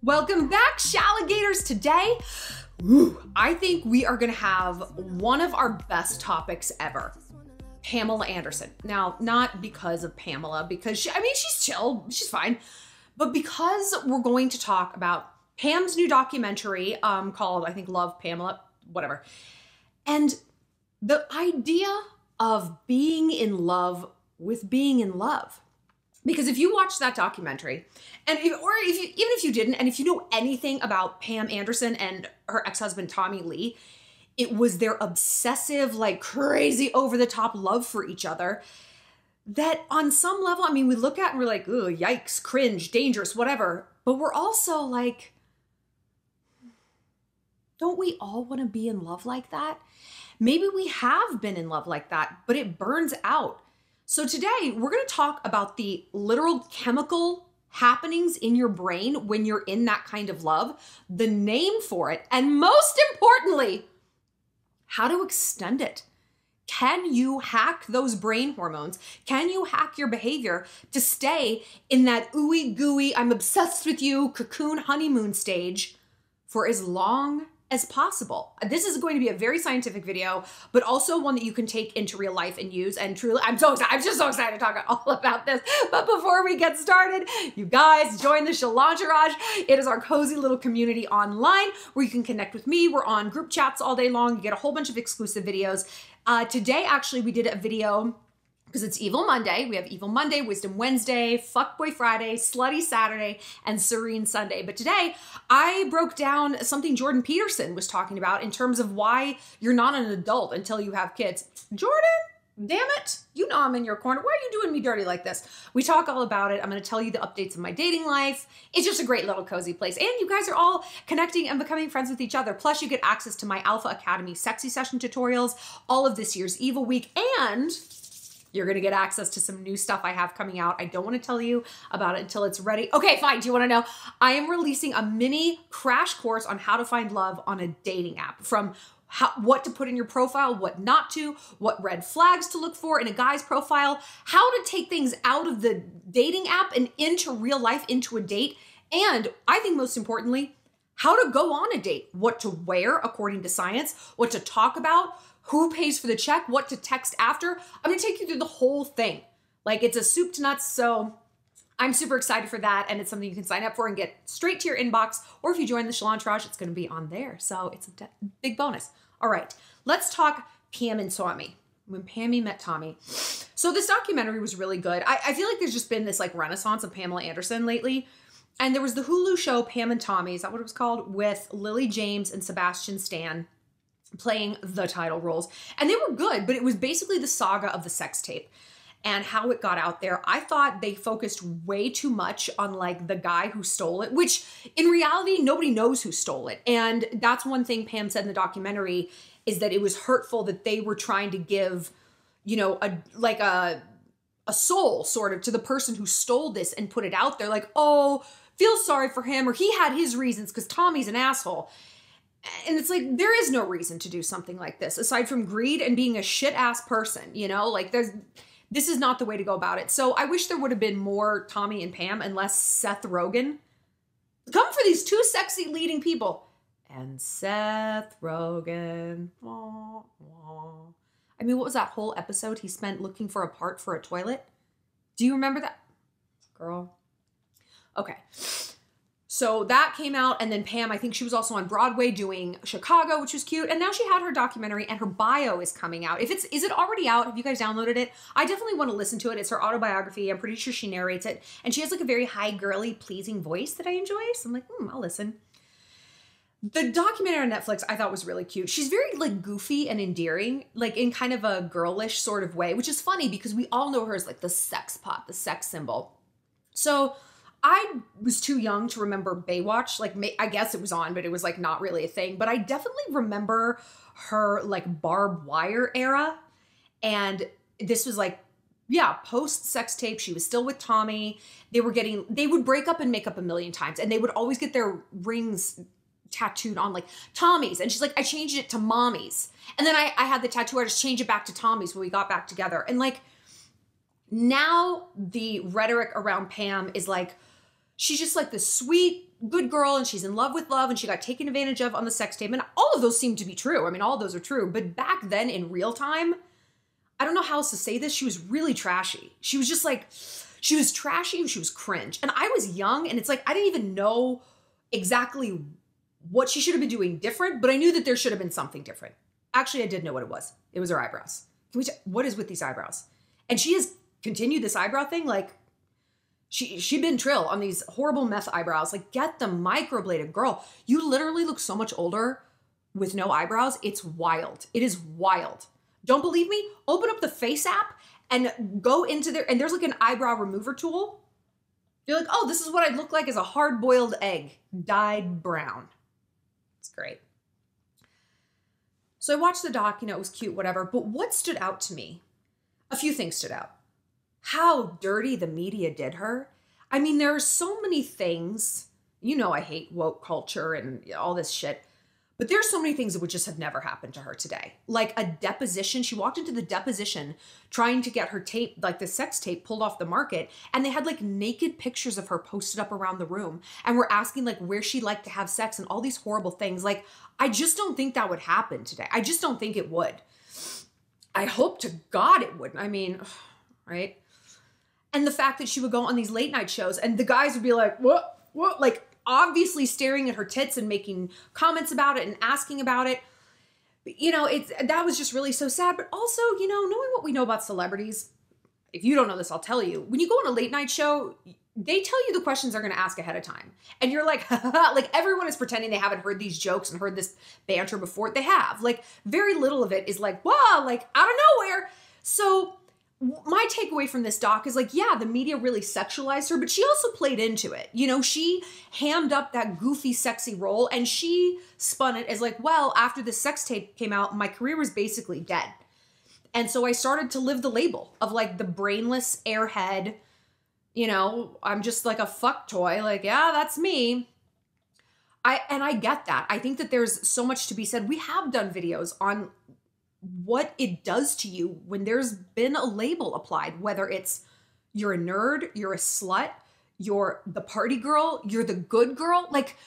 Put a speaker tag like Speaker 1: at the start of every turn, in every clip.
Speaker 1: Welcome back, Shalligators. Today, I think we are gonna have one of our best topics ever. Pamela Anderson. Now, not because of Pamela, because she's chill, she's fine, but because we're going to talk about Pam's new documentary called, I think, Love, Pamela, whatever. And the idea of being in love with being in love. Because if you watch that documentary, and even if you didn't, and if you know anything about Pam Anderson and her ex-husband Tommy Lee, it was their obsessive, like crazy over-the-top love for each other that on some level, I mean, we look at and we're like, ooh, yikes, cringe, dangerous, whatever. But we're also like, don't we all want to be in love like that? Maybe we have been in love like that, but it burns out. So today we're going to talk about the literal chemical happenings in your brain when you're in that kind of love, the name for it, and most importantly, how to extend it. Can you hack those brain hormones? Can you hack your behavior to stay in that ooey gooey, I'm obsessed with you, cocoon honeymoon stage for as long as possible? This is going to be a very scientific video, but also one that you can take into real life and use. And truly, I'm just so excited to talk all about this. But before we get started, you guys join the Shallon Entourage. It is our cozy little community online where you can connect with me. We're on group chats all day long. You get a whole bunch of exclusive videos. Today, actually, we did a video because it's Evil Monday. We have Evil Monday, Wisdom Wednesday, Fuckboy Friday, Slutty Saturday, and Serene Sunday. But today, I broke down something Jordan Peterson was talking about in terms of why you're not an adult until you have kids. Jordan, damn it. You know I'm in your corner. Why are you doing me dirty like this? We talk all about it. I'm going to tell you the updates of my dating life. It's just a great little cozy place. And you guys are all connecting and becoming friends with each other. Plus, you get access to my Alpha Academy sexy session tutorials, all of this year's Evil Week, and you're going to get access to some new stuff I have coming out. I don't want to tell you about it until it's ready. Okay, fine. Do you want to know? I am releasing a mini crash course on how to find love on a dating app, from what to put in your profile, what not to, what red flags to look for in a guy's profile, how to take things out of the dating app and into real life, into a date. And I think most importantly, how to go on a date, what to wear according to science, what to talk about, who pays for the check, what to text after. I'm gonna take you through the whole thing. Like, it's a soup to nuts, so I'm super excited for that, and it's something you can sign up for and get straight to your inbox, or if you join the Shallon Entourage, it's gonna be on there, so it's a big bonus. All right, let's talk Pam and Tommy. When Pammy met Tommy. So this documentary was really good. I feel like there's just been this like renaissance of Pamela Anderson lately. And there was the Hulu show Pam and Tommy, is that what it was called? With Lily James and Sebastian Stan playing the title roles. And they were good, but it was basically the saga of the sex tape and how it got out there. I thought they focused way too much on like the guy who stole it, which in reality, nobody knows who stole it. And that's one thing Pam said in the documentary, is that it was hurtful that they were trying to give, you know, a soul sort of to the person who stole this and put it out there. Like, oh, feel sorry for him, or he had his reasons because Tommy's an asshole. And it's like, there is no reason to do something like this aside from greed and being a shit ass person, you know, like this is not the way to go about it. So I wish there would have been more Tommy and Pam and less Seth Rogen. Come for these two sexy leading people. And Seth Rogen. Wah, wah. I mean, what was that whole episode he spent looking for a part for a toilet? Do you remember that? Girl. Okay. So that came out, and then Pam, I think she was also on Broadway doing Chicago, which was cute. And now she had her documentary, and her bio is coming out. Is it already out? Have you guys downloaded it? I definitely want to listen to it. It's her autobiography. I'm pretty sure she narrates it. And she has like a very high, girly, pleasing voice that I enjoy. So I'm like, I'll listen. The documentary on Netflix I thought was really cute. She's very like goofy and endearing, like in kind of a girlish sort of way, which is funny because we all know her as like the sex pot, the sex symbol. So I was too young to remember Baywatch. Like, I guess it was on, but it was like not really a thing. But I definitely remember her like barbed wire era. And this was like, yeah, post sex tape. She was still with Tommy. They would break up and make up a million times. And they would always get their rings tattooed on like Tommy's. And she's like, I changed it to Mommy's. And then I had the tattoo artist change it back to Tommy's when we got back together. And like, now the rhetoric around Pam is like, she's just like the sweet, good girl and she's in love with love and she got taken advantage of on the sex tape. And all of those seem to be true. I mean, all of those are true. But back then in real time, I don't know how else to say this. She was really trashy. She was just like, she was trashy and she was cringe. And I was young and it's like, I didn't even know exactly what she should have been doing different, but I knew that there should have been something different. Actually, I did know what it was. It was her eyebrows. What is with these eyebrows? And she has continued this eyebrow thing. Like she been Trill on these horrible meth eyebrows. Like get them microbladed, girl. You literally look so much older with no eyebrows. It's wild. It is wild. Don't believe me? Open up the Face app and go into there. And there's like an eyebrow remover tool. You're like, oh, this is what I'd look like as a hard-boiled egg, dyed brown. It's great. So I watched the doc, you know, it was cute, whatever. But what stood out to me? A few things stood out. How dirty the media did her. I mean, there are so many things. You know, I hate woke culture and all this shit. But there's so many things that would just have never happened to her today. Like a deposition. She walked into the deposition trying to get her tape, like the sex tape, pulled off the market. And they had like naked pictures of her posted up around the room. And were asking like where she'd like to have sex and all these horrible things. Like, I just don't think that would happen today. I just don't think it would. I hope to God it wouldn't. I mean, right? And the fact that she would go on these late night shows and the guys would be like, what? Like, obviously staring at her tits and making comments about it and asking about it. You know, that was just really so sad. But also, you know, knowing what we know about celebrities, if you don't know this, I'll tell you. When you go on a late night show, they tell you the questions they're going to ask ahead of time. And you're like, like everyone is pretending they haven't heard these jokes and heard this banter before. They have. Like very little of it is like, wow, like out of nowhere. So my takeaway from this doc is like, yeah, the media really sexualized her, but she also played into it. You know, she hammed up that goofy, sexy role and she spun it as like, well, after the sex tape came out, my career was basically dead. And so I started to live the label of like the brainless airhead, you know, I'm just like a fuck toy. Like, yeah, that's me. And I get that. I think that there's so much to be said. We have done videos on what it does to you when there's been a label applied, whether it's you're a nerd, you're a slut, you're the party girl, you're the good girl. Like,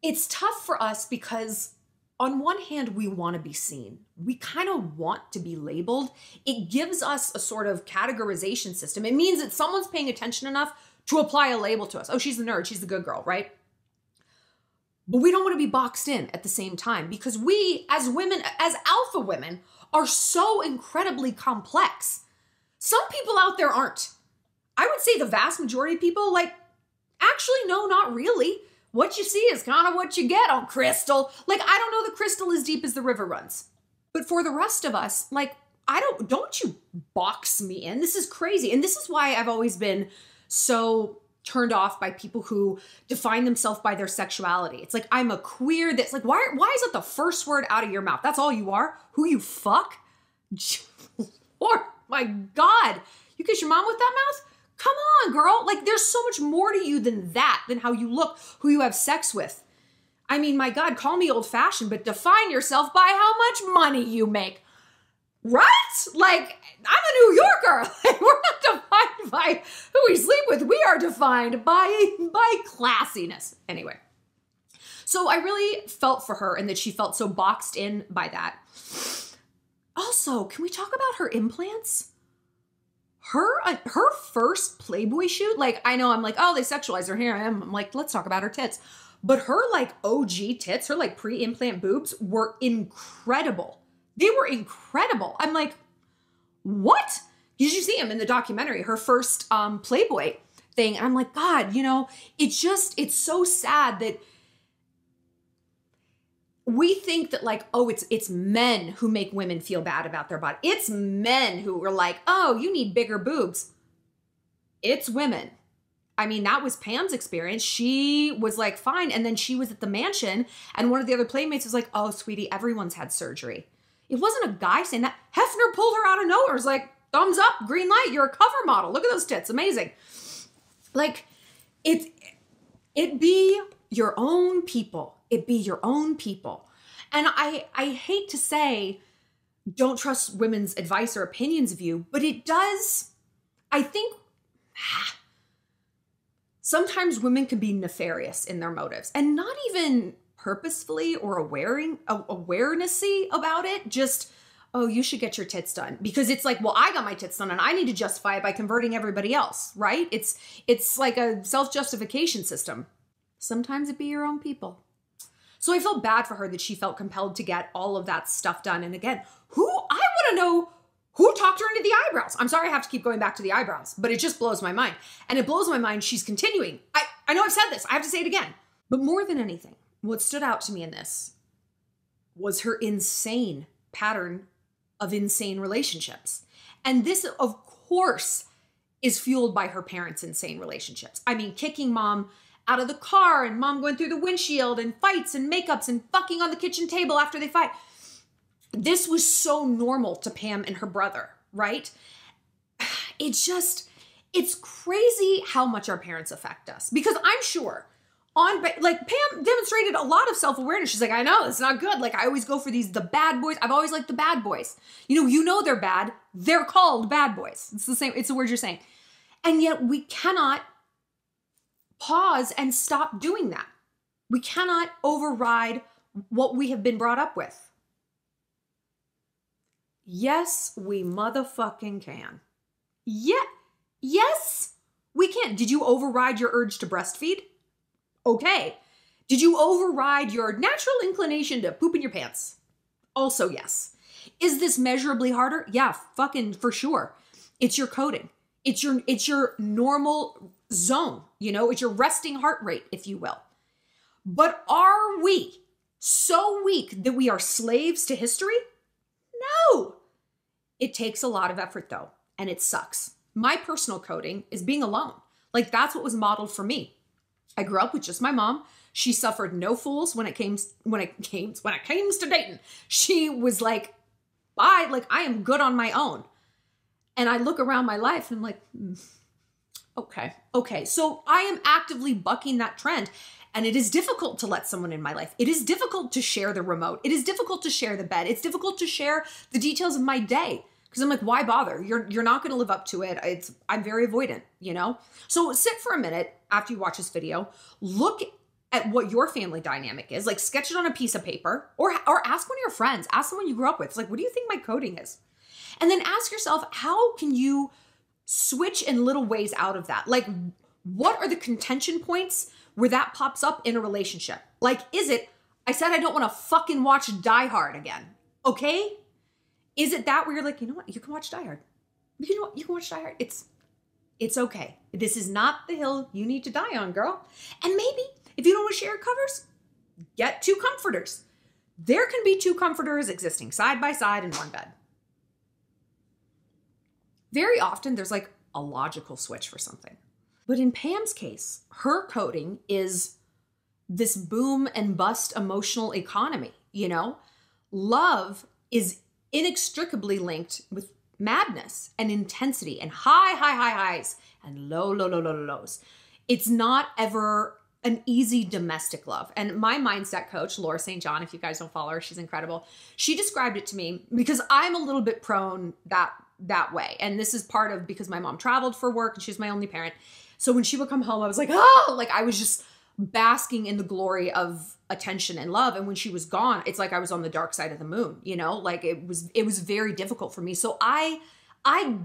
Speaker 1: it's tough for us because on one hand, we want to be seen. We kind of want to be labeled. It gives us a sort of categorization system. It means that someone's paying attention enough to apply a label to us. Oh, she's the nerd, she's the good girl, right? But we don't want to be boxed in at the same time because we, as women, as alpha women, are so incredibly complex. Some people out there aren't. I would say the vast majority of people, like, actually, no, not really. What you see is kind of what you get on Crystal. Like, I don't know the crystal as deep as the river runs. But for the rest of us, like, don't you box me in. This is crazy. And this is why I've always been so turned off by people who define themselves by their sexuality. It's like, I'm a queer. That's like, why is it the first word out of your mouth? That's all you are? Who you fuck? Lord, my God. You kiss your mom with that mouth? Come on, girl. Like, there's so much more to you than that, than how you look, who you have sex with. I mean, my God, call me old-fashioned, but define yourself by how much money you make. Right? Like, I'm a New Yorker. Like, we're not defined by who we sleep with. We are defined by classiness. Anyway. So I really felt for her and that she felt so boxed in by that. Also, can we talk about her implants? Her first Playboy shoot, like, I know I'm like, oh, they sexualize her. Here I am. I'm like, let's talk about her tits. But her, like, OG tits, her, like, pre-implant boobs were incredible. They were incredible. I'm like, what? Did you see them in the documentary? Her first Playboy thing. And I'm like, God, you know, it's so sad that we think that like, oh, it's men who make women feel bad about their body. It's men who are like, oh, you need bigger boobs. It's women. I mean, that was Pam's experience. She was like, fine. And then she was at the mansion and one of the other playmates was like, oh, sweetie, everyone's had surgery. It wasn't a guy saying that. Hefner pulled her out of nowhere. It was like, thumbs up, green light. You're a cover model. Look at those tits. Amazing. Like, it be your own people. It be your own people. And I hate to say, don't trust women's advice or opinions of you, but it does, I think, Sometimes women can be nefarious in their motives and not even purposefully or awarenessy about it. Just, oh, you should get your tits done because it's like, well, I got my tits done and I need to justify it by converting everybody else, right? It's like a self-justification system. Sometimes it be your own people. So I felt bad for her that she felt compelled to get all of that stuff done. And again, I want to know who talked her into the eyebrows. I'm sorry I have to keep going back to the eyebrows, but it just blows my mind. And it blows my mind she's continuing. I know I've said this. I have to say it again. But more than anything, what stood out to me in this was her insane pattern of insane relationships. And this, of course, is fueled by her parents' insane relationships. I mean, kicking mom out of the car and mom going through the windshield and fights and makeups and fucking on the kitchen table after they fight. This was so normal to Pam and her brother, right? It's crazy how much our parents affect us. Because I'm sure Pam demonstrated a lot of self-awareness. She's like, I know, it's not good. Like, I always go for the bad boys. I've always liked the bad boys. You know they're bad. They're called bad boys. It's the same. It's the word you're saying. And yet we cannot pause and stop doing that. We cannot override what we have been brought up with. Yes, we motherfucking can. Yeah. Yes, we can. Did you override your urge to breastfeed? Okay. Did you override your natural inclination to poop in your pants? Also, yes. Is this measurably harder? Yeah, fucking for sure. It's your coding. It's your normal zone, it's your resting heart rate, if you will. But are we so weak that we are slaves to history? No. It takes a lot of effort though, and it sucks. My personal coding is being alone. Like, that's what was modeled for me. I grew up with just my mom. She suffered no fools when it came to dating. She was like, bye, like, I am good on my own. And I look around my life and I'm like, okay. So I am actively bucking that trend. And it is difficult to let someone in my life. It is difficult to share the remote. It is difficult to share the bed. It's difficult to share the details of my day. Because I'm like, why bother? You're not going to live up to it. I'm very avoidant, So sit for a minute after you watch this video. Look at what your family dynamic is. Like, sketch it on a piece of paper or ask one of your friends. Ask someone you grew up with. It's like, what do you think my coding is? And then ask yourself, how can you switch in little ways out of that? Like, what are the contention points where that pops up in a relationship? Like, is it, I said I don't want to fucking watch Die Hard again. Okay? Is it that where you're like, you know what? You can watch Die Hard. You can watch Die Hard. It's okay. This is not the hill you need to die on, girl. And maybe if you don't want to share covers, get 2 comforters. There can be 2 comforters existing side by side in one bed. Very often there's like a logical switch for something. But in Pam's case, her coding is this boom and bust emotional economy, Love is inextricably linked with madness and intensity and high highs and low lows. It's not ever an easy domestic love. And my mindset coach, Laura St. John, if you guys don't follow her, she's incredible. She described it to me because I'm a little bit prone that way. And this is part of because my mom traveled for work and she was my only parent. So when she would come home, I was like, I was just basking in the glory of attention and love. And when she was gone, it's like I was on the dark side of the moon, like it was very difficult for me. So I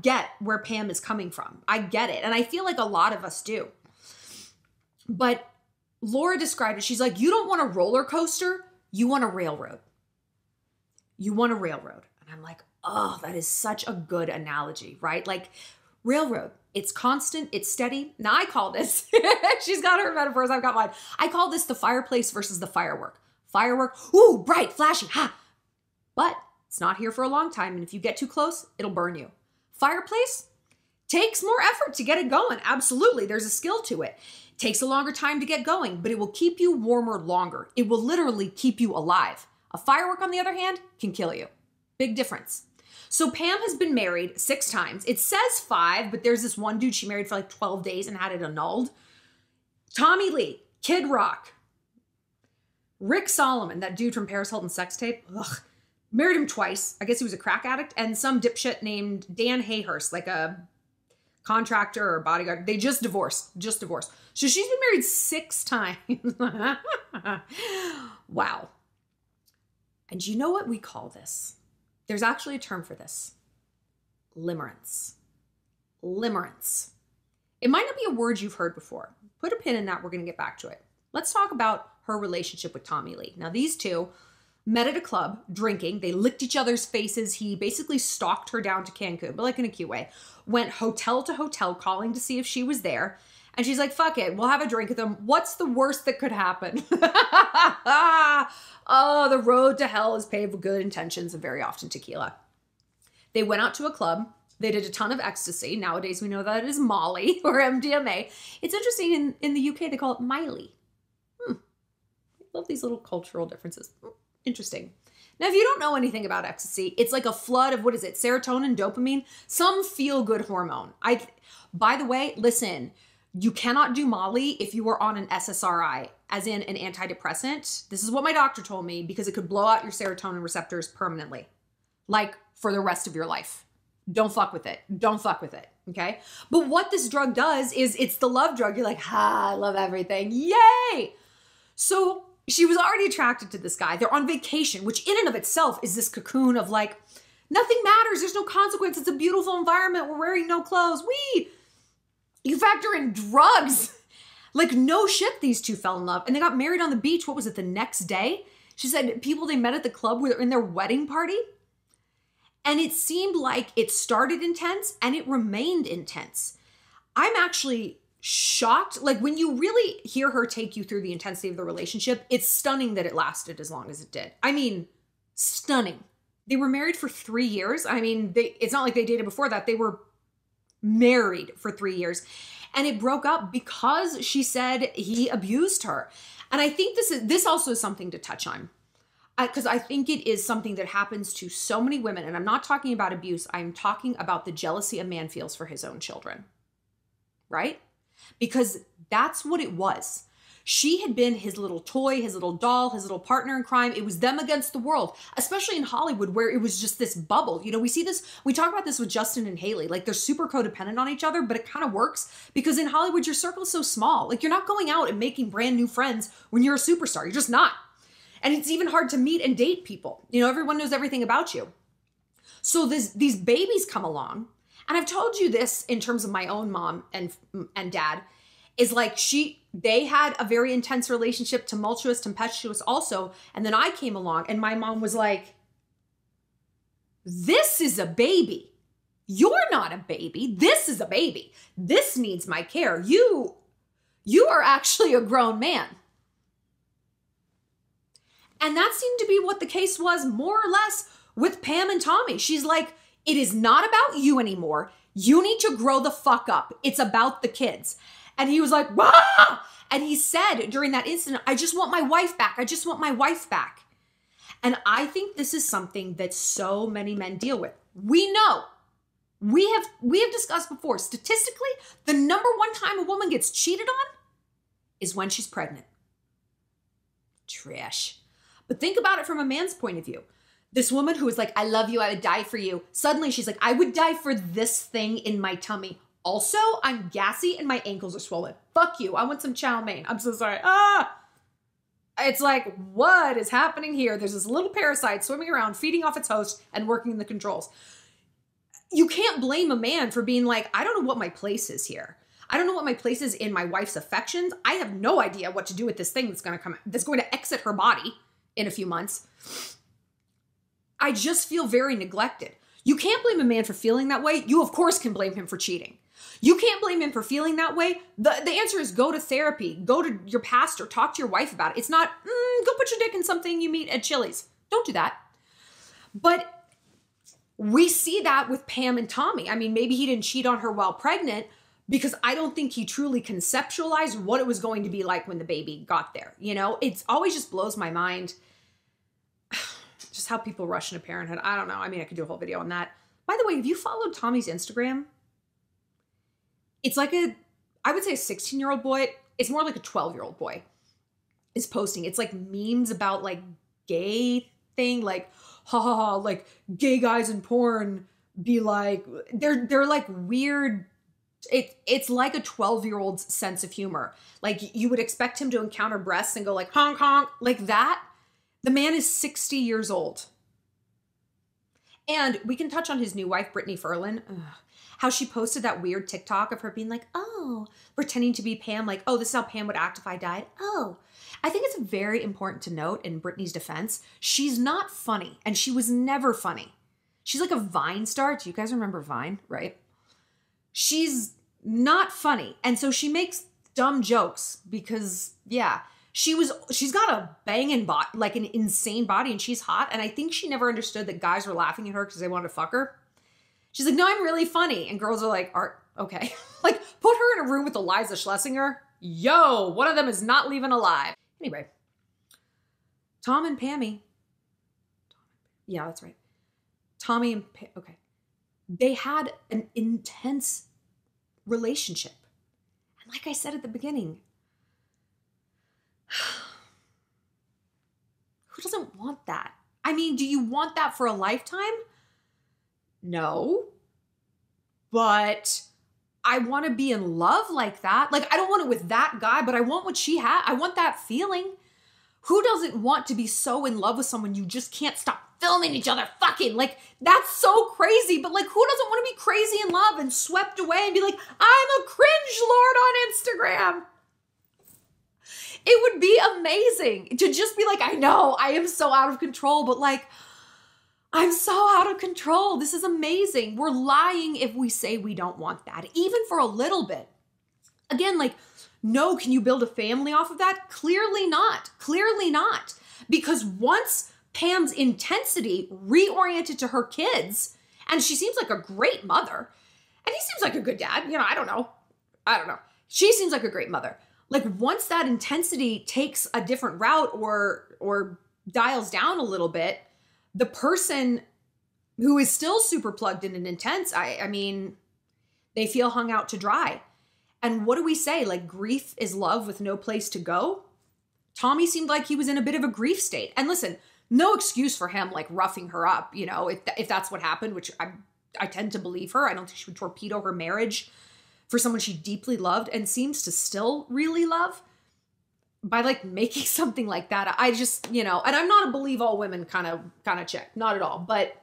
Speaker 1: get where Pam is coming from. I get it. And I feel like a lot of us do. But Laura described it. She's like, you don't want a roller coaster. You want a railroad. You want a railroad. And I'm like, oh, that is such a good analogy, right? Like, railroad, it's constant, it's steady. Now I call this, she's got her metaphors, I've got mine. I call this the fireplace versus the firework. Firework, ooh, bright, flashing, ha! But it's not here for a long time, and if you get too close, it'll burn you. Fireplace takes more effort to get it going. Absolutely, there's a skill to it. Takes a longer time to get going, but it will keep you warmer longer. It will literally keep you alive. A firework, on the other hand, can kill you. Big difference. So Pam has been married 6 times. It says 5, but there's this one dude she married for like 12 days and had it annulled. Tommy Lee, Kid Rock, Rick Solomon, that dude from Paris Hilton sex tape, married him twice. I guess he was a crack addict. And some dipshit named Dan Hayhurst, like a contractor or bodyguard. They just divorced. So she's been married 6 times. Wow. And you know what we call this? There's actually a term for this. Limerence. Limerence. It might not be a word you've heard before. Put a pin in that. We're going to get back to it. Let's talk about her relationship with Tommy Lee. Now, these two met at a club drinking. They licked each other's faces. He basically stalked her down to Cancun, but like in a cute way. Went hotel to hotel calling to see if she was there. And she's like, fuck it. We'll have a drink with him. What's the worst that could happen? Oh, the road to hell is paved with good intentions and very often tequila. They went out to a club. They did a ton of ecstasy. Nowadays, we know that it is Molly or MDMA. It's interesting. In the UK, they call it Miley. I love these little cultural differences. Interesting. Now, if you don't know anything about ecstasy, it's like a flood of, what is it? Serotonin, dopamine, some feel-good hormone. By the way, listen, you cannot do Molly if you are on an SSRI, as in an antidepressant. This is what my doctor told me, because it could blow out your serotonin receptors permanently, like for the rest of your life. Don't fuck with it. Don't fuck with it. Okay. But what this drug does is it's the love drug. You're like, I love everything. Yay. So she was already attracted to this guy. They're on vacation, which in and of itself is this cocoon of like, nothing matters. There's no consequence. It's a beautiful environment. We're wearing no clothes. You factor in drugs. Like, no shit, these two fell in love. And they got married on the beach. What was it? The next day? She said people they met at the club were in their wedding party. And it seemed like it started intense and it remained intense. I'm actually shocked. Like, when you really hear her take you through the intensity of the relationship, it's stunning that it lasted as long as it did. I mean, stunning. They were married for 3 years. I mean, it's not like they dated before that. They were married for 3 years. And it broke up because she said he abused her. And I think this also is something to touch on. Because I think it is something that happens to so many women. And I'm not talking about abuse. I'm talking about the jealousy a man feels for his own children. Right? Because that's what it was. She had been his little toy, his little doll, his little partner in crime. It was them against the world, especially in Hollywood, where it was just this bubble. You know, we see this, we talk about this with Justin and Hailey. Like, they're super codependent on each other, but it kind of works because in Hollywood, your circle is so small. Like, you're not going out and making brand new friends when you're a superstar. You're just not. And it's even hard to meet and date people. You know, everyone knows everything about you. So these babies come along. And I've told you this in terms of my own mom and dad, is like they had a very intense relationship, tumultuous, tempestuous also. And then I came along and my mom was like, this is a baby. You're not a baby. This is a baby. This needs my care. You are actually a grown man. And that seemed to be what the case was more or less with Pam and Tommy. She's like, it is not about you anymore. You need to grow the fuck up. It's about the kids. And he was like, wah! And he said during that incident, I just want my wife back. I just want my wife back. And I think this is something that so many men deal with. We know, we have discussed before, statistically, the number one time a woman gets cheated on is when she's pregnant. Trash. But think about it from a man's point of view. This woman who was like, I love you, I would die for you. Suddenly she's like, I would die for this thing in my tummy. Also, I'm gassy and my ankles are swollen. Fuck you. I want some chow mein. I'm so sorry. It's like, what is happening here? There's this little parasite swimming around, feeding off its host and working the controls. You can't blame a man for being like, I don't know what my place is here. I don't know what my place is in my wife's affections. I have no idea what to do with this thing that's going to exit her body in a few months. I just feel very neglected. You can't blame a man for feeling that way. You, of course, can blame him for cheating. You can't blame him for feeling that way. The answer is go to therapy. Go to your pastor. Talk to your wife about it. It's not, go put your dick in something you meet at Chili's. Don't do that. But we see that with Pam and Tommy. I mean, maybe he didn't cheat on her while pregnant because I don't think he truly conceptualized what it was going to be like when the baby got there. You know, it's always just blows my mind just how people rush into parenthood. I don't know. I mean, I could do a whole video on that. By the way, have you followed Tommy's Instagram? It's like I would say a 16-year-old boy. It's more like a 12-year-old boy is posting. It's like memes about like gay thing, like, ha ha ha, like gay guys in porn be like, they're like weird It's like a 12-year-old's sense of humor. Like you would expect him to encounter breasts and go like honk honk like that. The man is 60 years old. And we can touch on his new wife, Brittany Ferlin. Ugh. How she posted that weird TikTok of her being like, oh, pretending to be Pam, like, oh, this is how Pam would act if I died. Oh, I think it's very important to note in Brittany's defense, she's not funny, and she was never funny. She's like a Vine star. Do you guys remember Vine, right? She's not funny. And so she makes dumb jokes because, yeah, she's got a banging body, like an insane body, and she's hot. And I think she never understood that guys were laughing at her because they wanted to fuck her. She's like, no, I'm really funny. And girls are like, okay. Like, put her in a room with Eliza Schlesinger. Yo, one of them is not leaving alive. Anyway, Tom and Pammy. Yeah, that's right. Tommy and okay. They had an intense relationship. And like I said at the beginning, who doesn't want that? I mean, do you want that for a lifetime? No. But I want to be in love like that. Like, I don't want it with that guy, but I want what she had. I want that feeling. Who doesn't want to be so in love with someone you just can't stop filming each other fucking? Like, that's so crazy. But like, who doesn't want to be crazy in love and swept away and be like, I'm a cringe lord on Instagram? It would be amazing to just be like, I know I am so out of control, but like, I'm so out of control. This is amazing. We're lying if we say we don't want that, even for a little bit. Again, like, no, can you build a family off of that? Clearly not. Clearly not. Because once Pam's intensity reoriented to her kids, and she seems like a great mother, and he seems like a good dad. You know, I don't know. She seems like a great mother. Like, once that intensity takes a different route or dials down a little bit, the person who is still super plugged in and intense, I mean, they feel hung out to dry. And what do we say? Like, grief is love with no place to go? Tommy seemed like he was in a bit of a grief state. And listen, no excuse for him, like, roughing her up, you know, if that's what happened, which I tend to believe her. I don't think she would torpedo her marriage for someone she deeply loved and seems to still really love by like making something like that. I just, you know, and I'm not a believe all women kind of chick, not at all. But,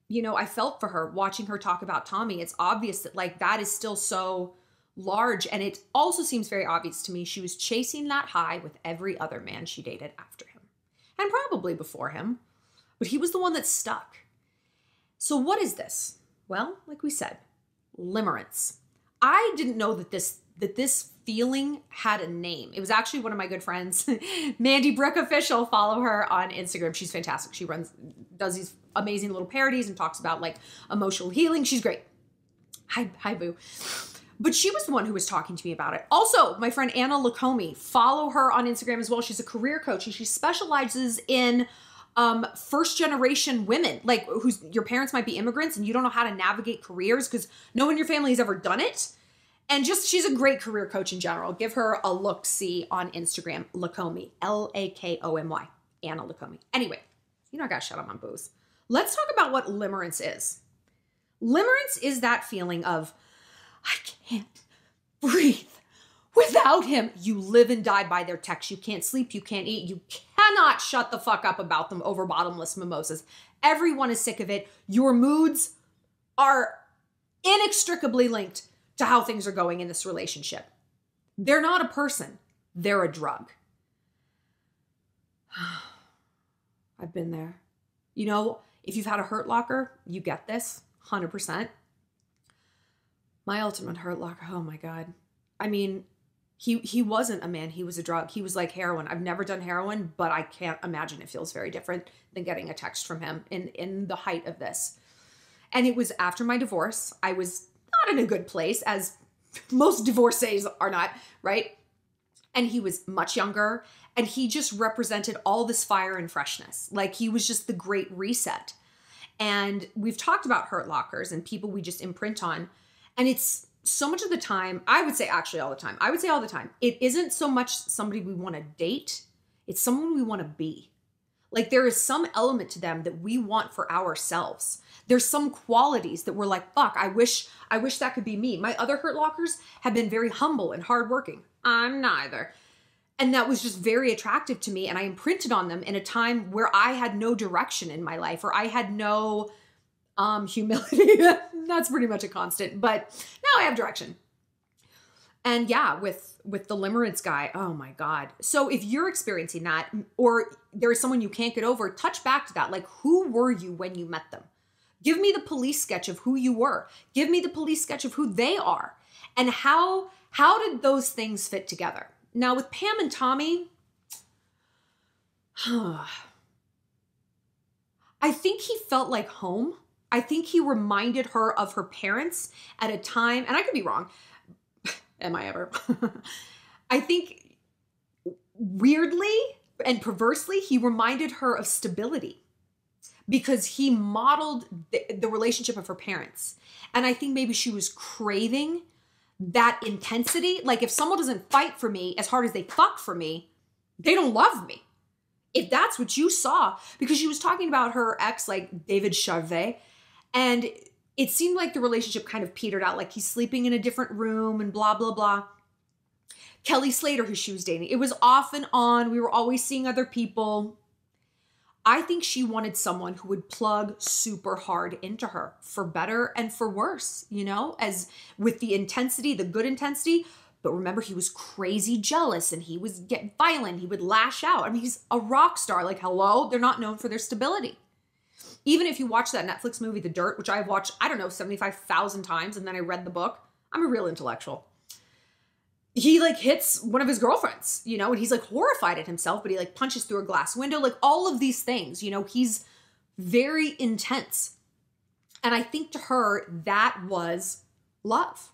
Speaker 1: you know, I felt for her watching her talk about Tommy. It's obvious that like that is still so large. And it also seems very obvious to me she was chasing that high with every other man she dated after him and probably before him. But he was the one that stuck. So what is this? Well, like we said, limerence. I didn't know that this feeling had a name. It was actually one of my good friends, Mandy Brook Official. Follow her on Instagram. She's fantastic. She does these amazing little parodies and talks about like emotional healing. She's great. Hi, boo. But she was the one who was talking to me about it. Also, my friend Anna Lacombe, follow her on Instagram as well. She's a career coach and she specializes in first generation women, like your parents might be immigrants and you don't know how to navigate careers because no one in your family has ever done it. And just, she's a great career coach in general. Give her a look-see on Instagram, Lacombe, Lakomy, Anna Lacombe. Anyway, you know I gotta shut up on booze. Let's talk about what limerence is. Limerence is that feeling of, I can't breathe without him. You live and die by their text. You can't sleep, you can't eat, you cannot shut the fuck up about them over bottomless mimosas. Everyone is sick of it. Your moods are inextricably linked to how things are going in this relationship. They're not a person. They're a drug. I've been there. You know, if you've had a hurt locker, you get this, 100%. My ultimate hurt locker, oh my God. I mean, he wasn't a man, he was a drug. He was like heroin. I've never done heroin, but I can't imagine it feels very different than getting a text from him in the height of this. And it was after my divorce. I was not in a good place, as most divorcees are not, right? And he was much younger, and he just represented all this fire and freshness. Like, he was just the great reset. And we've talked about hurt lockers and people we just imprint on. And it's so much of the time, I would say actually all the time, I would say all the time, it isn't so much somebody we want to date, it's someone we want to be. Like there is some element to them that we want for ourselves. There's some qualities that we're like, fuck, I wish that could be me. My other Hurt Lockers have been very humble and hardworking. I'm neither. And that was just very attractive to me. And I imprinted on them in a time where I had no direction in my life, or I had no humility. That's pretty much a constant, but now I have direction. And yeah, with the limerence guy, oh my God. So if you're experiencing that, or there is someone you can't get over, touch back to that. Like, who were you when you met them? Give me the police sketch of who you were. Give me the police sketch of who they are. And how did those things fit together? Now with Pam and Tommy, I think he felt like home. I think he reminded her of her parents at a time, and I could be wrong. Am I ever? I think weirdly and perversely, he reminded her of stability because he modeled the relationship of her parents. And I think maybe she was craving that intensity. Like if someone doesn't fight for me as hard as they fuck for me, they don't love me. If that's what you saw, because she was talking about her ex, like David Charvet, and it seemed like the relationship kind of petered out, like he's sleeping in a different room and blah, blah, blah. Kelly Slater, who she was dating, it was off and on. We were always seeing other people. I think she wanted someone who would plug super hard into her for better and for worse, you know, as with the intensity, the good intensity. But remember, he was crazy jealous and he was getting violent. He would lash out. I mean, he's a rock star. Like, hello, they're not known for their stability. Even if you watch that Netflix movie, The Dirt, which I've watched, I don't know, 75,000 times, and then I read the book. I'm a real intellectual. He like hits one of his girlfriends, you know, and he's like horrified at himself, but he like punches through a glass window, like all of these things, you know, he's very intense. And I think to her, that was love.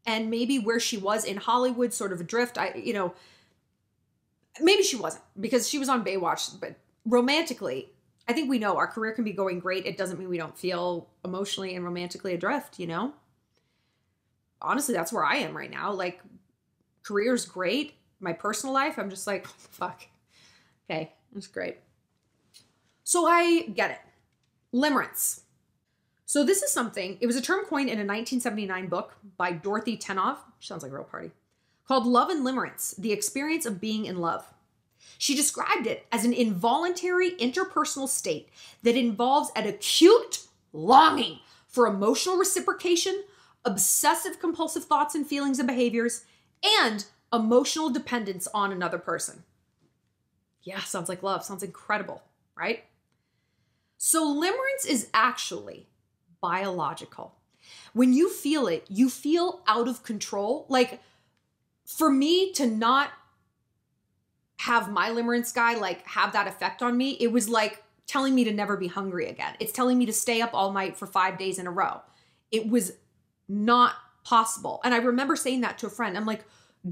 Speaker 1: And maybe where she was in Hollywood, sort of adrift, you know, maybe she wasn't because she was on Baywatch, but romantically, I think we know our career can be going great. It doesn't mean we don't feel emotionally and romantically adrift, you know? Honestly, that's where I am right now. Like, career's great. My personal life, I'm just like, fuck. Okay, that's great. So I get it. Limerence. So this is something, it was a term coined in a 1979 book by Dorothy Tenoff, sounds like a real party, called Love and Limerence, The Experience of Being in Love. She described it as an involuntary interpersonal state that involves an acute longing for emotional reciprocation, obsessive compulsive thoughts and feelings and behaviors, and emotional dependence on another person. Yeah, sounds like love. Sounds incredible, right? So limerence is actually biological. When you feel it, you feel out of control. Like for me to not have my limerence guy like have that effect on me, it was like telling me to never be hungry again. It's telling me to stay up all night for 5 days in a row. It was not possible. And I remember saying that to a friend. I'm like,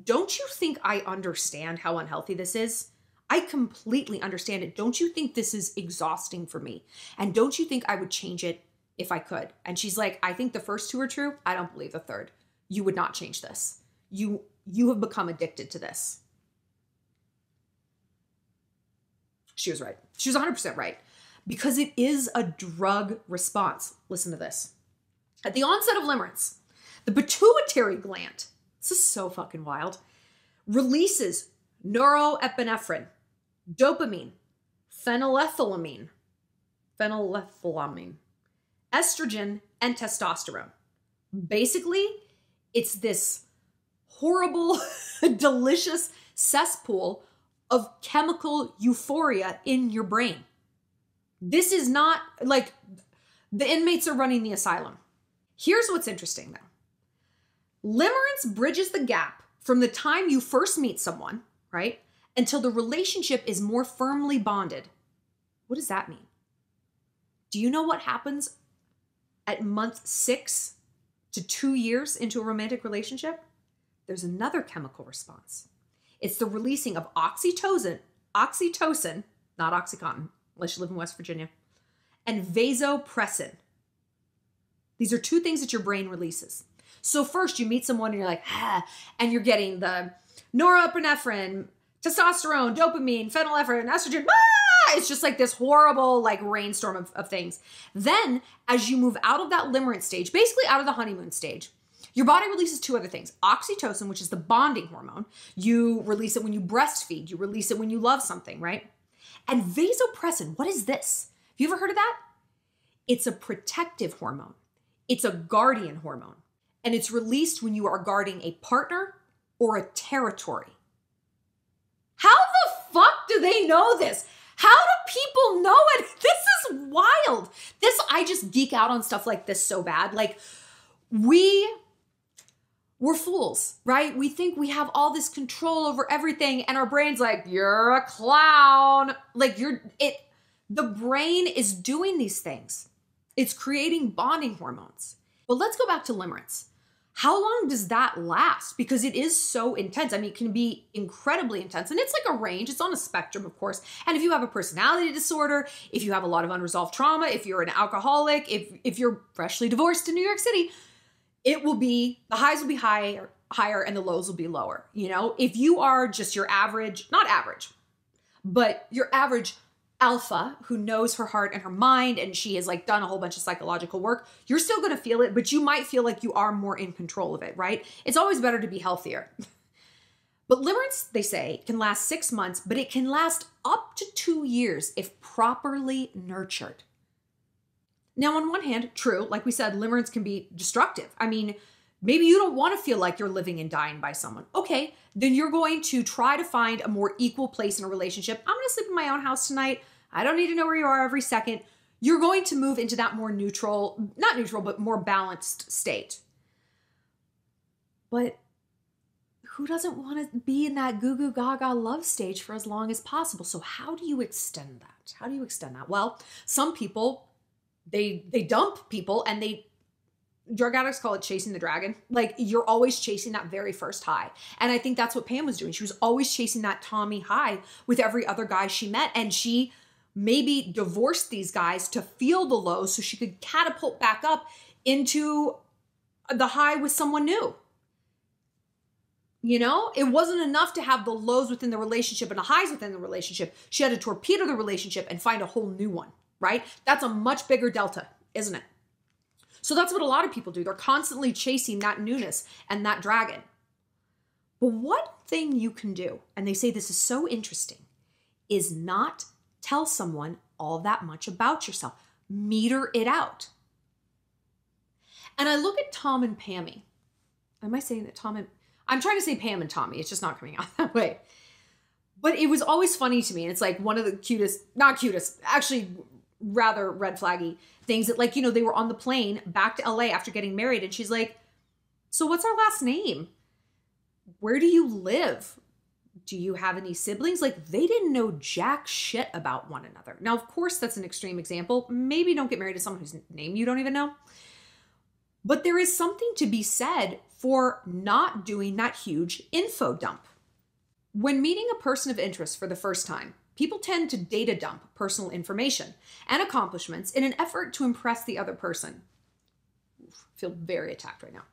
Speaker 1: don't you think I understand how unhealthy this is? I completely understand it. Don't you think this is exhausting for me? And don't you think I would change it if I could? And she's like, I think the first two are true. I don't believe the third. You would not change this. You have become addicted to this. She was right. She was 100% right. Because it is a drug response. Listen to this. At the onset of limerence, the pituitary gland, this is so fucking wild, releases neuroepinephrine, dopamine, phenylethylamine, estrogen, and testosterone. Basically, it's this horrible, delicious cesspool of chemical euphoria in your brain. This is not like the inmates are running the asylum. Here's what's interesting though. Limerence bridges the gap from the time you first meet someone, right, until the relationship is more firmly bonded. What does that mean? Do you know what happens at month 6 to 2 years into a romantic relationship? There's another chemical response. It's the releasing of oxytocin, not Oxycontin, unless you live in West Virginia, and vasopressin. These are two things that your brain releases. So first you meet someone and you're like, and you're getting the norepinephrine, testosterone, dopamine, phenylephrine, estrogen, it's just like this horrible like rainstorm of things. Then as you move out of that limerence stage, basically out of the honeymoon stage, your body releases two other things. Oxytocin, which is the bonding hormone. You release it when you breastfeed. You release it when you love something, right? And vasopressin, what is this? Have you ever heard of that? It's a protective hormone. It's a guardian hormone. And it's released when you are guarding a partner or a territory. How the fuck do they know this? How do people know it? This is wild. I just geek out on stuff like this so bad. Like we're fools, right? We think we have all this control over everything and our brain's like, you're a clown. Like the brain is doing these things. It's creating bonding hormones. But let's go back to limerence. How long does that last? Because it is so intense. I mean, it can be incredibly intense and it's like a range. It's on a spectrum, of course. And if you have a personality disorder, if you have a lot of unresolved trauma, if you're an alcoholic, if you're freshly divorced in New York City, the highs will be higher and the lows will be lower. You know, if you are just your average, not average, but your average alpha who knows her heart and her mind and she has like done a whole bunch of psychological work, you're still going to feel it, but you might feel like you are more in control of it, right? It's always better to be healthier. But limerence, they say, can last 6 months, but it can last up to 2 years if properly nurtured. Now, on one hand, true, like we said, limerence can be destructive. I mean, maybe you don't want to feel like you're living and dying by someone. Okay, then you're going to try to find a more equal place in a relationship. I'm going to sleep in my own house tonight. I don't need to know where you are every second. You're going to move into that more neutral, not neutral, but more balanced state. But who doesn't want to be in that goo goo gaga love stage for as long as possible? So how do you extend that? How do you extend that? Well, some people, they dump people and drug addicts call it chasing the dragon. Like you're always chasing that very first high. And I think that's what Pam was doing. She was always chasing that Tommy high with every other guy she met. And she maybe divorced these guys to feel the lows so she could catapult back up into the high with someone new. You know, it wasn't enough to have the lows within the relationship and the highs within the relationship. She had to torpedo the relationship and find a whole new one, right? That's a much bigger delta, isn't it? So that's what a lot of people do. They're constantly chasing that newness and that dragon. But one thing you can do, and they say this is so interesting, is not tell someone all that much about yourself. Meter it out. And I look at Tom and Pammy. Am I saying that Tom and... I'm trying to say Pam and Tommy. It's just not coming out that way. But it was always funny to me. And it's like one of the cutest, not cutest, actually rather red flaggy things that like, you know, they were on the plane back to LA after getting married. And she's like, so what's our last name? Where do you live? Do you have any siblings? Like they didn't know jack shit about one another. Now, of course, that's an extreme example. Maybe don't get married to someone whose name you don't even know. But there is something to be said for not doing that huge info dump. When meeting a person of interest for the first time, people tend to data dump personal information and accomplishments in an effort to impress the other person. Oof, I feel very attacked right now.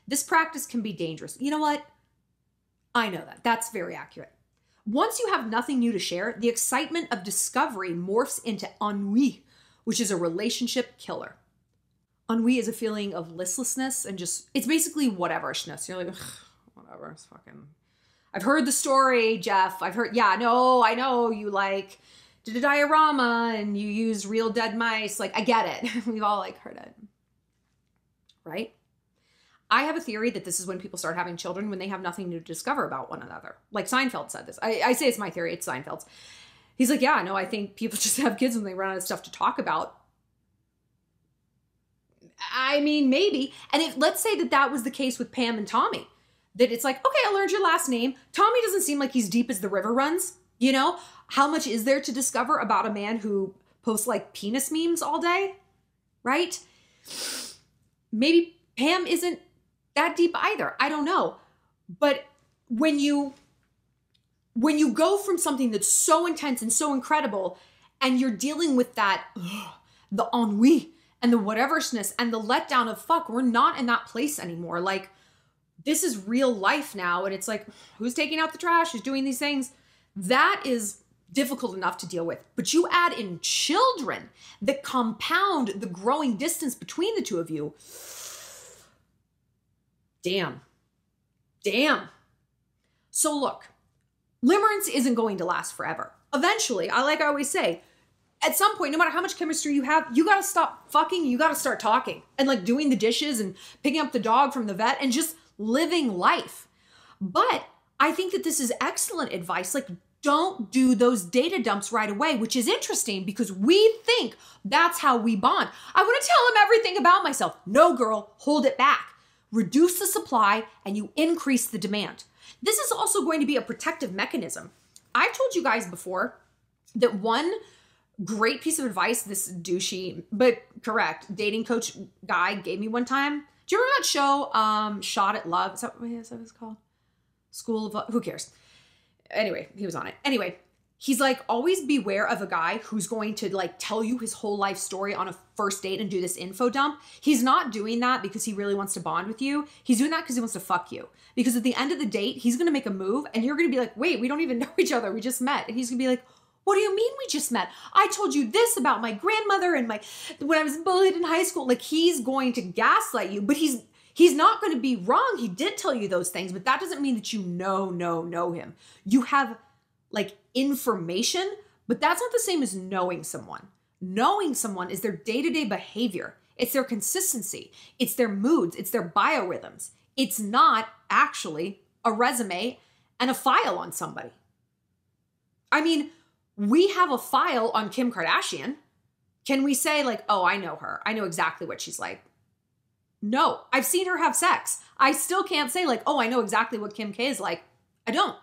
Speaker 1: This practice can be dangerous. You know what? I know that. That's very accurate. Once you have nothing new to share, the excitement of discovery morphs into ennui, which is a relationship killer. Ennui is a feeling of listlessness and just, it's basically whateverishness. You're like, whatever, it's fucking, I've heard the story, Jeff. I've heard, yeah, no, I know you like did a diorama and you used real dead mice. Like, I get it. We've all like heard it, right? I have a theory that this is when people start having children when they have nothing new to discover about one another. Like Seinfeld said this. I say it's my theory, it's Seinfeld's. He's like, yeah, no, I think people just have kids when they run out of stuff to talk about. I mean, maybe. And if let's say that that was the case with Pam and Tommy, that it's like, okay, I learned your last name. Tommy doesn't seem like he's deep as the river runs. You know, how much is there to discover about a man who posts like penis memes all day, right? Maybe Pam isn't that deep either. I don't know. But when you go from something that's so intense and so incredible and you're dealing with that, the ennui and the whateversness and the letdown of fuck, we're not in that place anymore. Like this is real life now. And it's like, who's taking out the trash? Who's doing these things? That is difficult enough to deal with. But you add in children that compound the growing distance between the two of you. Damn. So look, limerence isn't going to last forever. Eventually, like I always say, at some point, no matter how much chemistry you have, you got to stop fucking, you got to start talking and like doing the dishes and picking up the dog from the vet and just living life. But I think that this is excellent advice. Like, don't do those data dumps right away, which is interesting because we think that's how we bond. I want to tell him everything about myself. No, girl, hold it back. Reduce the supply and you increase the demand. This is also going to be a protective mechanism. I've told you guys before that one great piece of advice this douchey, but correct, dating coach guy gave me one time. Do you remember that show, Shot at Love? Is that what it's called? School of Love? Who cares? Anyway, he was on it. Anyway, he's like, always beware of a guy who's going to like tell you his whole life story on a first date and do this info dump. He's not doing that because he really wants to bond with you. He's doing that because he wants to fuck you. Because at the end of the date, he's going to make a move and you're going to be like, wait, we don't even know each other. We just met. And he's going to be like, what do you mean we just met? I told you this about my grandmother and when I was bullied in high school. Like, he's going to gaslight you, but he's not going to be wrong. He did tell you those things, but that doesn't mean that you know him. You have like information, but that's not the same as knowing someone. Knowing someone is their day-to-day behavior. It's their consistency. It's their moods. It's their biorhythms. It's not actually a resume and a file on somebody. I mean, we have a file on Kim Kardashian. Can we say like, oh, I know her. I know exactly what she's like. No, I've seen her have sex. I still can't say like, oh, I know exactly what Kim K is like. I don't.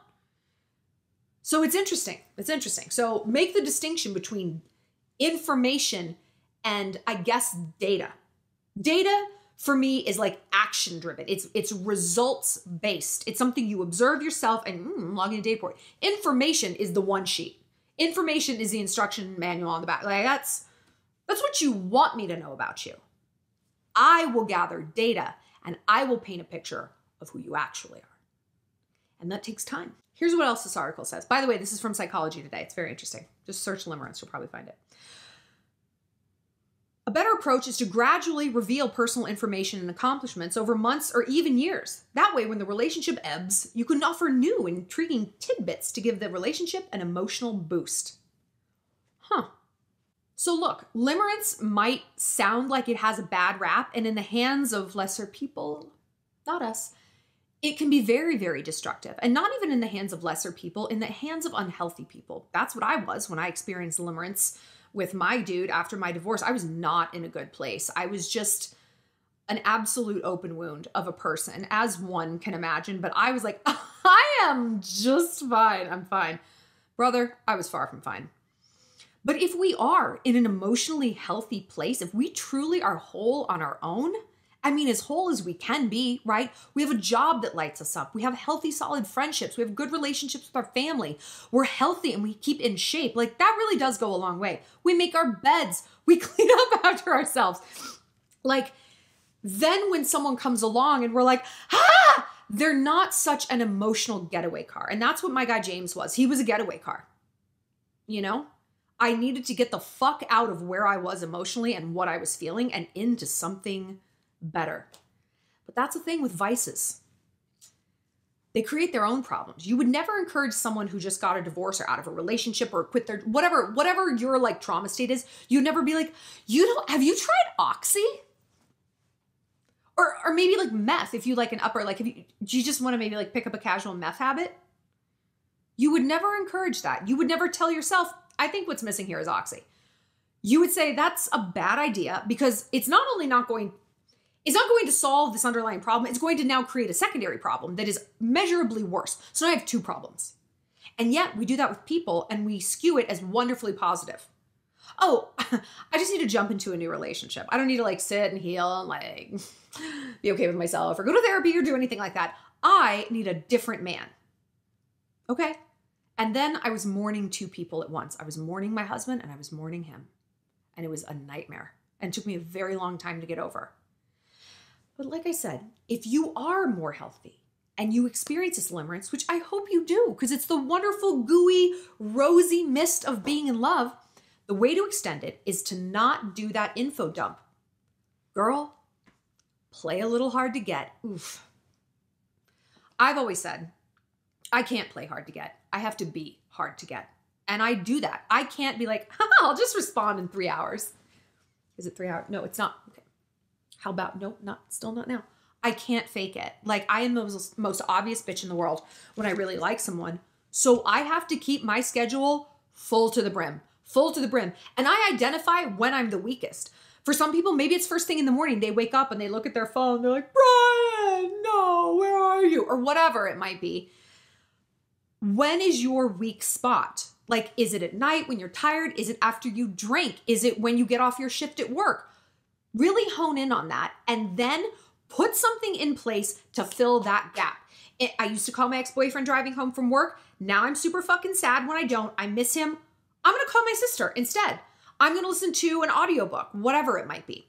Speaker 1: So it's interesting. It's interesting. So make the distinction between information and, I guess, data. Data for me is like action driven. It's results based. It's something you observe yourself and log in a data report. Information is the one sheet. Information is the instruction manual on the back. Like that's what you want me to know about you. I will gather data and I will paint a picture of who you actually are. And that takes time. Here's what else this article says. By the way, this is from Psychology Today. It's very interesting. Just search limerence, you'll probably find it. A better approach is to gradually reveal personal information and accomplishments over months or even years. That way, when the relationship ebbs, you can offer new, intriguing tidbits to give the relationship an emotional boost. So look, limerence might sound like it has a bad rap, and in the hands of lesser people, not us, it can be very, very destructive. And not even in the hands of lesser people, in the hands of unhealthy people. That's what I was when I experienced limerence with my dude after my divorce. I was not in a good place. I was just an absolute open wound of a person, as one can imagine. But I was like, I am just fine. I'm fine. Brother, I was far from fine. But if we are in an emotionally healthy place, if we truly are whole on our own, I mean, as whole as we can be, right? We have a job that lights us up. We have healthy, solid friendships. We have good relationships with our family. We're healthy and we keep in shape. Like, that really does go a long way. We make our beds. We clean up after ourselves. Like, then when someone comes along and we're like, they're not such an emotional getaway car. And that's what my guy James was. He was a getaway car. You know? I needed to get the fuck out of where I was emotionally and what I was feeling and into something better. But that's the thing with vices. They create their own problems. You would never encourage someone who just got a divorce or out of a relationship or quit their, whatever your like trauma state is, you'd never be like, have you tried Oxy? Or maybe like meth, if you like an upper, like do you just want to maybe like pick up a casual meth habit? You would never encourage that. You would never tell yourself, I think what's missing here is Oxy. You would say that's a bad idea because it's not going to solve this underlying problem. It's going to now create a secondary problem that is measurably worse. So now I have two problems. And yet we do that with people and we skew it as wonderfully positive. Oh, I just need to jump into a new relationship. I don't need to like sit and heal and like be okay with myself or go to therapy or do anything like that. I need a different man. Okay? And then I was mourning two people at once. I was mourning my husband and I was mourning him. And it was a nightmare and took me a very long time to get over. But like I said, if you are more healthy and you experience this limerence, which I hope you do, because it's the wonderful, gooey, rosy mist of being in love, the way to extend it is to not do that info dump. Girl, play a little hard to get. Oof. I've always said, I can't play hard to get. I have to be hard to get. And I do that. I can't be like, I'll just respond in 3 hours. Is it 3 hours? No, it's not. Okay. How about, nope, still not now. I can't fake it. Like, I am the most obvious bitch in the world when I really like someone. So I have to keep my schedule full to the brim. And I identify when I'm the weakest. For some people, maybe it's first thing in the morning. They wake up and they look at their phone. They're like, Brian, no, where are you? Or whatever it might be. When is your weak spot? Like, is it at night when you're tired? Is it after you drink? Is it when you get off your shift at work? Really hone in on that and then put something in place to fill that gap. I used to call my ex-boyfriend driving home from work. Now I'm super fucking sad when I don't. I miss him. I'm going to call my sister instead. I'm going to listen to an audiobook, whatever it might be.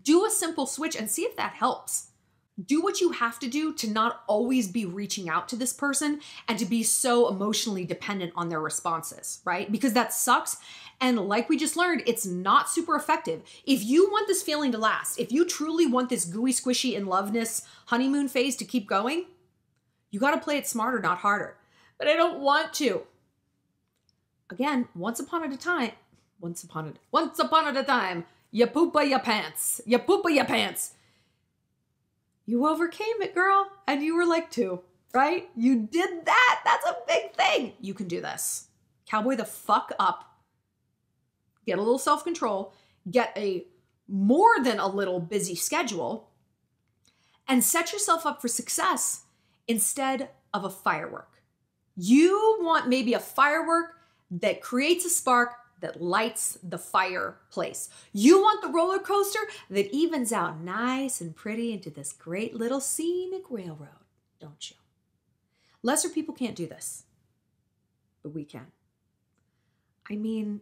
Speaker 1: Do a simple switch and see if that helps. Do what you have to do to not always be reaching out to this person and to be so emotionally dependent on their responses, right? Because that sucks. And like we just learned, it's not super effective. If you want this feeling to last, if you truly want this gooey, squishy, in loveness honeymoon phase to keep going, you got to play it smarter, not harder. But I don't want to. Again, once upon a time, you poopa your pants. You poopa your pants. You overcame it, girl. And you were like 2, right? You did that. That's a big thing. You can do this. Cowboy the fuck up. Get a little self-control. Get a more than a little busy schedule. And set yourself up for success instead of a firework. You want maybe a firework that creates a spark that lights the fireplace. You want the roller coaster that evens out nice and pretty into this great little scenic railroad, don't you? Lesser people can't do this, but we can. I mean,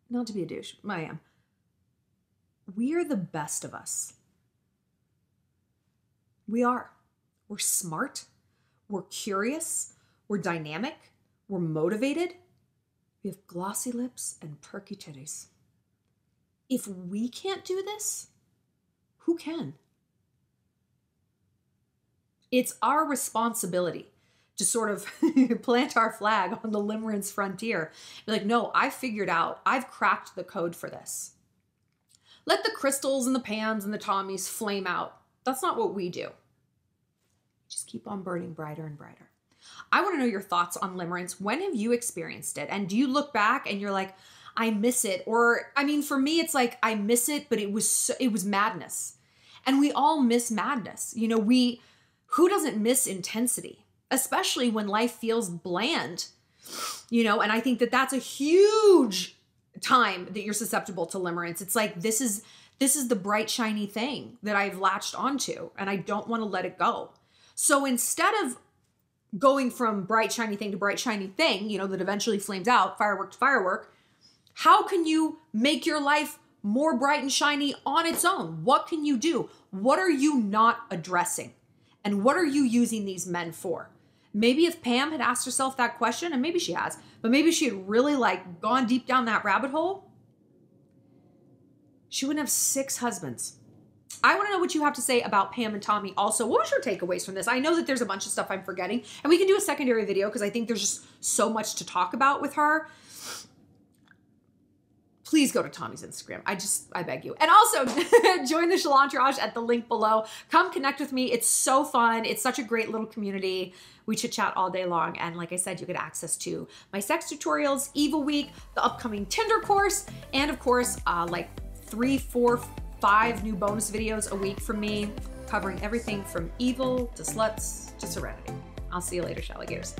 Speaker 1: not to be a douche, I am. We are the best of us. We are. We're smart. We're curious. We're dynamic. We're motivated. We have glossy lips and perky titties. If we can't do this, who can? It's our responsibility to sort of plant our flag on the limerence frontier. Be like, no, I figured out, I've cracked the code for this. Let the crystals and the Pams and the Tommies flame out. That's not what we do. Just keep on burning brighter and brighter. I want to know your thoughts on limerence. When have you experienced it? And do you look back and you're like, I miss it? Or, I mean, for me, it's like, I miss it, but it was madness. And we all miss madness. You know, who doesn't miss intensity? Especially when life feels bland, you know? And I think that that's a huge time that you're susceptible to limerence. It's like, this is the bright, shiny thing that I've latched onto and I don't want to let it go. So instead of going from bright, shiny thing to bright, shiny thing, you know, that eventually flames out, firework to firework, how can you make your life more bright and shiny on its own? What can you do? What are you not addressing? And what are you using these men for? Maybe if Pam had asked herself that question, and maybe she has, but maybe she had really like gone deep down that rabbit hole, she wouldn't have 6 husbands. I want to know what you have to say about Pam and Tommy also. What was your takeaways from this? I know that there's a bunch of stuff I'm forgetting, and we can do a secondary video because I think there's just so much to talk about with her. Please go to Tommy's Instagram. I beg you. And also join the Shallontrage at the link below. Come connect with me. It's so fun. It's such a great little community. We chit chat all day long. And like I said, you get access to my sex tutorials, Evil Week, the upcoming Tinder course, and of course, like 3, 4, 5 new bonus videos a week from me, covering everything from evil to sluts to serenity. I'll see you later, Shalligators.